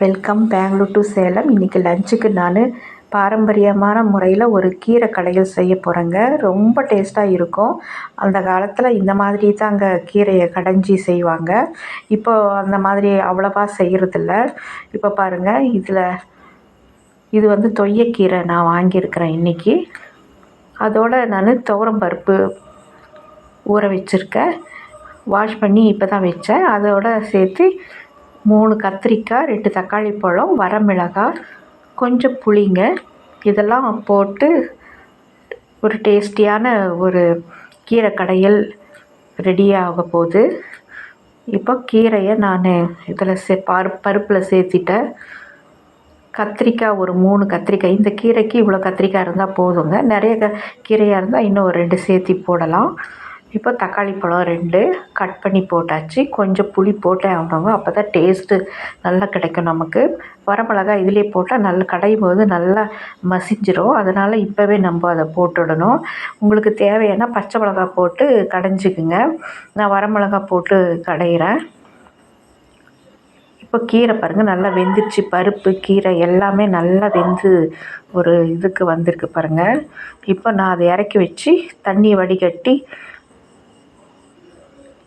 Welcome Bangalore to Salem. இன்றைக்கி லஞ்சுக்கு நான் பாரம்பரியமான முறையில் ஒரு கீரை கடையில் செய்ய போகிறேங்க. ரொம்ப டேஸ்ட்டாக இருக்கும். அந்த காலத்தில் இந்த மாதிரி தாங்க கீரையை கடைஞ்சி செய்வாங்க. இப்போ அந்த மாதிரி அவ்வளோவா செய்கிறதில்ல. இப்போ பாருங்கள், இது வந்து தொய்யக்கீரை நான் வாங்கியிருக்கிறேன் இன்றைக்கி. அதோடு நான் துவரம் பருப்பு ஊற வச்சுருக்கேன். வாஷ் பண்ணி இப்போ தான் வச்சேன். அதோடு சேர்த்து 3 கத்திரிக்காய், 2 தக்காளி பழம், வரமிளகாய், கொஞ்சம் புளிங்க, இதெல்லாம் போட்டு ஒரு டேஸ்டியான ஒரு கீரை கடையல் ரெடியாக போகுது. இப்போ கீரையை நான் இதில் பருப்பில் சேர்த்திட்டேன். கத்திரிக்காய் ஒரு 3 கத்திரிக்காய், இந்த கீரைக்கு இவ்வளோ கத்திரிக்காய் இருந்தால் போதுங்க. நிறைய கீரையாக இருந்தால் இன்னும் ஒரு 2 சேர்த்தி போடலாம். இப்போ தக்காளி பழம் 2 கட் பண்ணி போட்டாச்சு. கொஞ்சம் புளி போட்டே ஆகணுங்க, அப்போ தான் டேஸ்ட்டு நல்லா கிடைக்கும் நமக்கு. வரமிளகாய் இதிலே போட்டால் நல்லா கடையும் போது நல்லா மசிஞ்சிரும். அதனால் இப்போவே நம்ம அதை போட்டுடணும். உங்களுக்கு தேவையான பச்சை மிளகாய் போட்டு கடைஞ்சிக்குங்க. நான் வரமிளகாய் போட்டு கடையிறேன். இப்போ கீரை பாருங்கள், நல்லா வெந்துருச்சு. பருப்பு கீரை எல்லாமே நல்லா வெந்து ஒரு இதுக்கு வந்திருக்கு பாருங்கள். இப்போ நான் அதை இறக்கி வச்சு தண்ணியை வடிகட்டி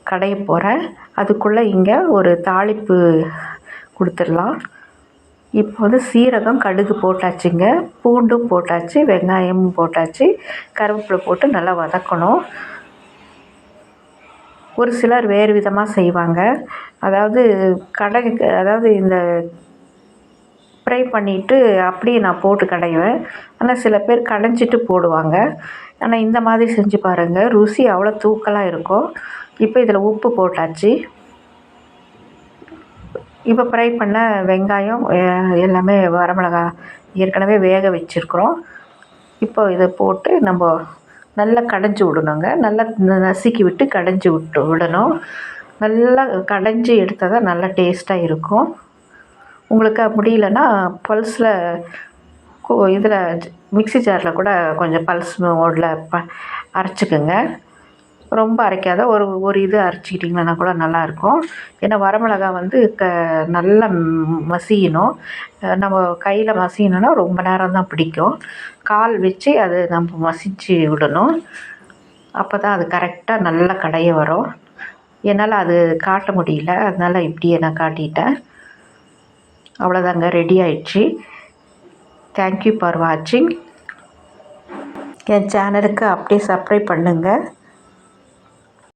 கடைய போகிறேன். அதுக்குள்ளே இங்கே ஒரு தாளிப்பு கொடுத்துடலாம். இப்போ வந்து சீரகம், கடுகு போட்டாச்சுங்க, பூண்டும் போட்டாச்சு, வெங்காயமும் போட்டாச்சு, கருவேப்பிலை போட்டு நல்லா வதக்கணும். ஒரு சிலர் வேறு விதமாக செய்வாங்க. அதாவது இந்த ஃப்ரை பண்ணிவிட்டு அப்படியே நான் போட்டு கடைவேன். ஆனால் சில பேர் கடைஞ்சிட்டு போடுவாங்க. ஆனால் இந்த மாதிரி செஞ்சு பாருங்கள், ருசி அவ்வளோ தூக்கலாக இருக்கும். இப்போ இதில் உப்பு போட்டாச்சு. இப்போ ஃப்ரை பண்ண வெங்காயம் எல்லாமே, வரமிளகாய் ஏற்கனவே வேக வச்சுருக்குறோம். இப்போ இதை போட்டு நம்ம நல்லா கடைஞ்சி விடணுங்க. நல்லா நசுக்கி விட்டு கடைஞ்சி விடணும். நல்லா கடைஞ்சி எடுத்தால் தான் நல்லா டேஸ்ட்டாக இருக்கும். உங்களுக்கு முடியலன்னா பல்ஸில் இதில் மிக்ஸி ஜாரில் கூட கொஞ்சம் பல்ஸ் மோடில் அரைச்சிக்கோங்க. ரொம்ப அரைக்காத ஒரு இது அரைச்சிக்கிட்டிங்கன்னா கூட நல்லாயிருக்கும். ஏன்னா வரமிளகாய் வந்து நல்லா மசியணும். நம்ம கையில் மசியணுன்னா ரொம்ப நேரம் தான் பிடிக்கும். கால் வச்சு அது நம்ம மசிச்சு விடணும். அப்போ தான் அது கரெக்டாக நல்லா கடைய வரும். என்னால் அது காட்ட முடியல, அதனால் இப்படியே நான் காட்டிட்டேன். அவ்வளோதாங்க, ரெடி ஆயிடுச்சு. தேங்க்யூ ஃபார் வாட்சிங். என் சேனலுக்கு அப்படியே சப்ஸ்கிரைப் பண்ணுங்கள்.